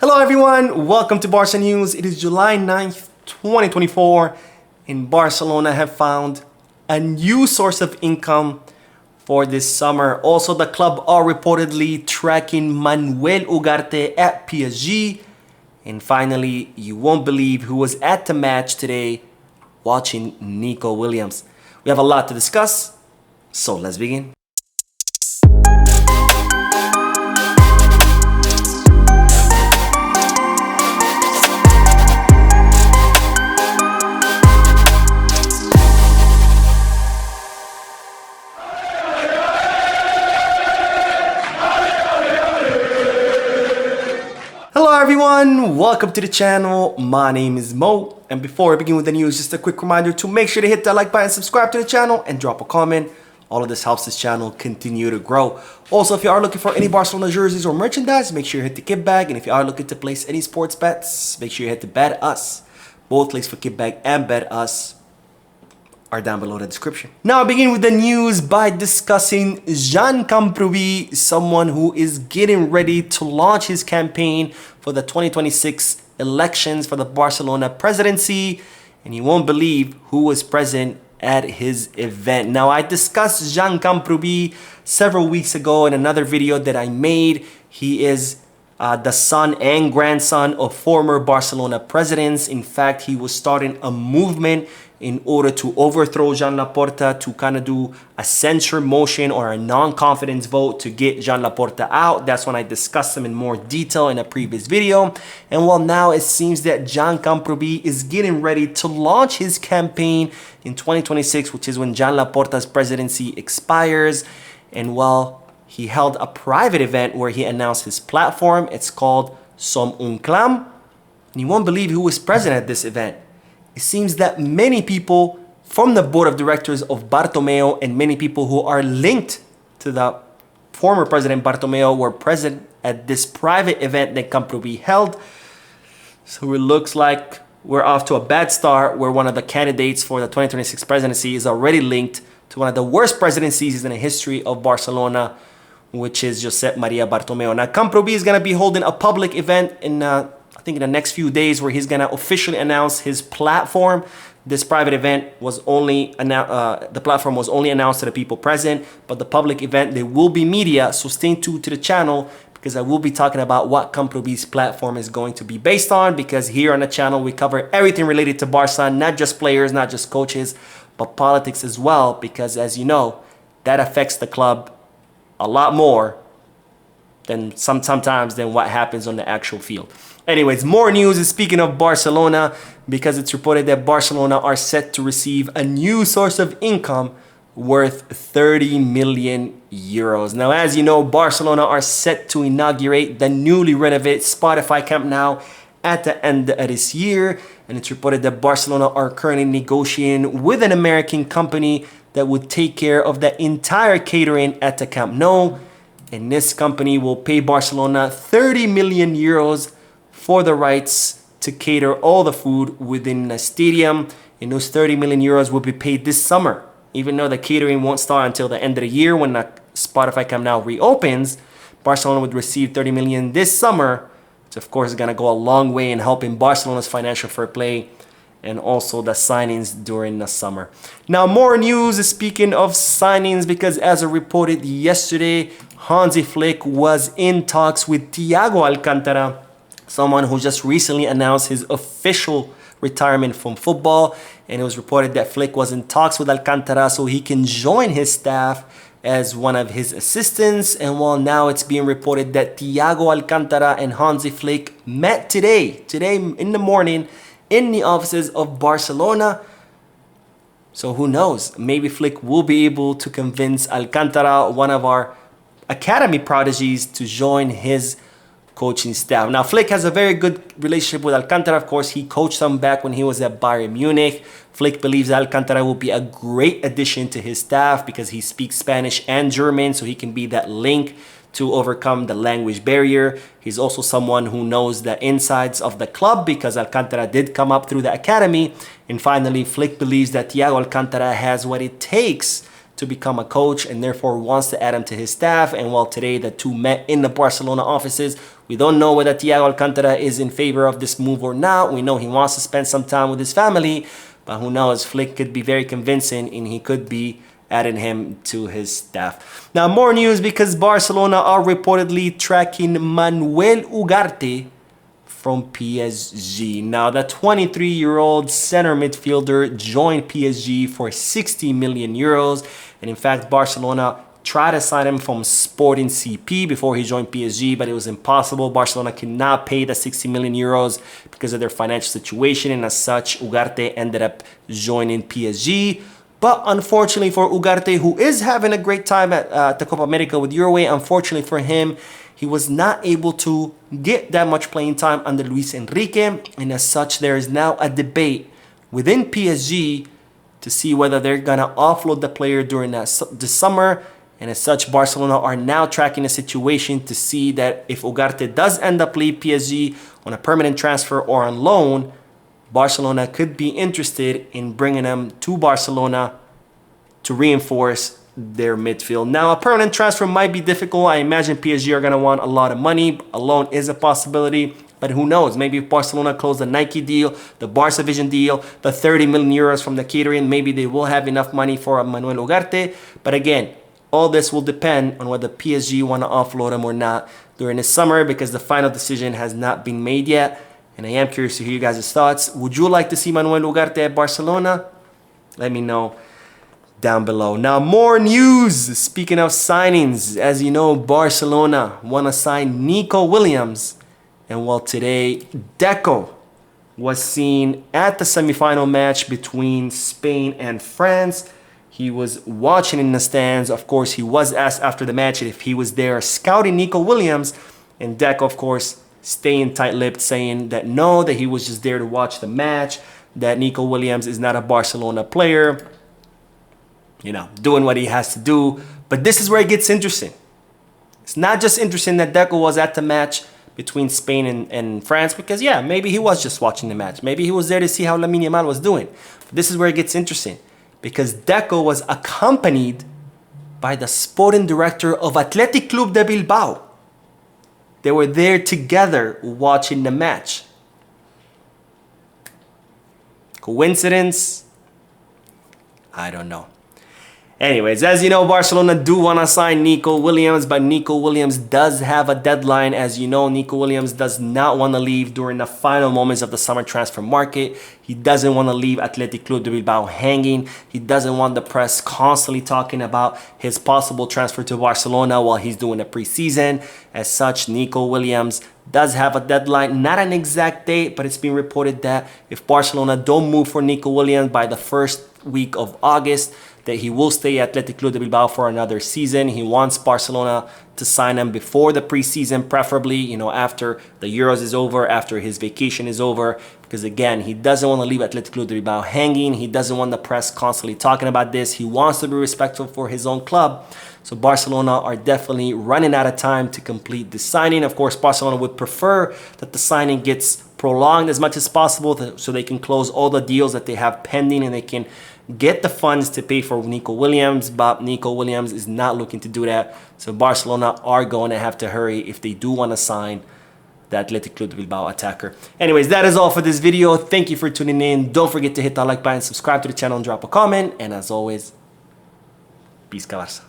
Hello everyone, welcome to Barca News. It is July 9th, 2024, and Barcelona have found a new source of income for this summer. Also, the club are reportedly tracking Manuel Ugarte at PSG. And finally, you won't believe who was at the match today watching Nico Williams. We have a lot to discuss, so let's begin. Hello everyone, welcome to the channel. My name is Mo, and before we begin with the news, just a quick reminder to make sure to hit that like button, subscribe to the channel, and drop a comment. All of this helps this channel continue to grow. Also, if you are looking for any Barcelona jerseys or merchandise, make sure you hit the Kickback, and if you are looking to place any sports bets, make sure you hit the Bet Us. Both links for Kickback and Bet Us are down below the description. Now I begin with the news by discussing Jean Camprovi, someone who is getting ready to launch his campaign for the 2026 elections for the Barcelona presidency, and you won't believe who was present at his event. Now, I discussed Jean Camprovi several weeks ago in another video that I made. He is the son and grandson of former Barcelona presidents. In fact, he was starting a movement in order to overthrow Joan Laporta, to kind of do a censure motion or a non-confidence vote to get Joan Laporta out. That's when I discussed him in more detail in a previous video. And well, now it seems that Jean Camprovi is getting ready to launch his campaign in 2026, which is when Joan Laporta's presidency expires. And well, he held a private event where he announced his platform. It's called Som un Clam. And you won't believe who was present at this event. It seems that many people from the board of directors of Bartomeu and many people who are linked to the former president Bartomeu were present at this private event that Camprovi held. So it looks like we're off to a bad start, where one of the candidates for the 2026 presidency is already linked to one of the worst presidencies in the history of Barcelona, which is Josep Maria Bartomeu. Now, Camprovi is going to be holding a public event in I think in the next few days, where he's going to officially announce his platform. This private event was only the platform was only announced to the people present, but the public event, there will be media, so stay tuned to the channel, because I will be talking about what Camprovi's platform is going to be based on, because here on the channel we cover everything related to Barca, not just players, not just coaches, but politics as well, because as you know, that affects the club a lot more than sometimes than what happens on the actual field. Anyways, more news is speaking of Barcelona, because it's reported that Barcelona are set to receive a new source of income worth 30 million euros. Now, as you know, Barcelona are set to inaugurate the newly renovated Spotify Camp Nou at the end of this year. And it's reported that Barcelona are currently negotiating with an American company that would take care of the entire catering at the Camp Nou. And this company will pay Barcelona 30 million euros for the rights to cater all the food within the stadium. And those 30 million euros will be paid this summer. Even though the catering won't start until the end of the year when the Spotify Camp Nou reopens, Barcelona would receive 30 million this summer, which of course is going to go a long way in helping Barcelona's financial fair play and also the signings during the summer. Now, more news, speaking of signings, because as I reported yesterday, Hansi Flick was in talks with Thiago Alcantara, someone who just recently announced his official retirement from football. And it was reported that Flick was in talks with Alcantara so he can join his staff as one of his assistants. And well, now it's being reported that Thiago Alcantara and Hansi Flick met today in the morning in the offices of Barcelona. So who knows? Maybe Flick will be able to convince Alcantara, one of our academy prodigies, to join his coaching staff. Now, Flick has a very good relationship with Alcantara. Of course, he coached him back when he was at Bayern Munich. Flick believes Alcantara will be a great addition to his staff because he speaks Spanish and German, so he can be that link to overcome the language barrier. He's also someone who knows the insides of the club because Alcantara did come up through the academy. And finally, Flick believes that Thiago Alcantara has what it takes to become a coach and therefore wants to add him to his staff. And while today the two met in the Barcelona offices, We don't know whether Thiago Alcantara is in favor of this move or not. We know he wants to spend some time with his family, but who knows? Flick could be very convincing and he could be adding him to his staff. Now, more news because Barcelona are reportedly tracking Manuel Ugarte from PSG. Now, the 23-year-old center midfielder joined PSG for 60 million euros. And in fact, Barcelona tried to sign him from Sporting CP before he joined PSG, but it was impossible. Barcelona cannot pay the 60 million euros because of their financial situation. And as such, Ugarte ended up joining PSG. But unfortunately for Ugarte, who is having a great time at the Copa America with Uruguay, unfortunately for him, he was not able to get that much playing time under Luis Enrique. And as such, there is now a debate within PSG to see whether they're going to offload the player during this summer. And as such, Barcelona are now tracking the situation to see that if Ugarte does end up leaving PSG on a permanent transfer or on loan, Barcelona could be interested in bringing him to Barcelona to reinforce their midfield. Now, a permanent transfer might be difficult. I imagine PSG are going to want a lot of money. A loan is a possibility, but who knows? Maybe if Barcelona close the Nike deal, the Barca Vision deal, the 30 million euros from the catering, maybe they will have enough money for Manuel Ugarte. But again, all this will depend on whether PSG want to offload him or not during the summer because the final decision has not been made yet. And I am curious to hear you guys' thoughts. Would you like to see Manuel Ugarte at Barcelona? Let me know down below. Now, more news. Speaking of signings, as you know, Barcelona want to sign Nico Williams. And well, today, Deco was seen at the semifinal match between Spain and France. He was watching in the stands. Of course, he was asked after the match if he was there scouting Nico Williams. And Deco, of course, staying tight-lipped, saying that no, that he was just there to watch the match, that Nico Williams is not a Barcelona player, you know, doing what he has to do. But this is where it gets interesting. It's not just interesting that Deco was at the match between Spain and France, because yeah, maybe he was just watching the match. Maybe he was there to see how Lamine Yamal was doing. But this is where it gets interesting, because Deco was accompanied by the sporting director of Athletic Club de Bilbao. They were there together watching the match. Coincidence? I don't know. Anyways, as you know, Barcelona do want to sign Nico Williams, but Nico Williams does have a deadline. As you know, Nico Williams does not want to leave during the final moments of the summer transfer market. He doesn't want to leave Athletic Club de Bilbao hanging. He doesn't want the press constantly talking about his possible transfer to Barcelona while he's doing a preseason. As such, Nico Williams does have a deadline, not an exact date, but it's been reported that if Barcelona don't move for Nico Williams by the first week of August, that he will stay at Athletic Club de Bilbao for another season. He wants Barcelona to sign him before the preseason, preferably, you know, after the Euros is over, after his vacation is over, because again, he doesn't want to leave Athletic Club de Bilbao hanging. He doesn't want the press constantly talking about this. He wants to be respectful for his own club. So Barcelona are definitely running out of time to complete the signing. Of course, Barcelona would prefer that the signing gets prolonged as much as possible so they can close all the deals that they have pending and they can get the funds to pay for Nico Williams, but Nico Williams is not looking to do that. So Barcelona are going to have to hurry if they do want to sign the Athletic Club de Bilbao attacker. Anyways, that is all for this video. Thank you for tuning in. Don't forget to hit that like button, subscribe to the channel, and drop a comment. And as always, peace, Barça.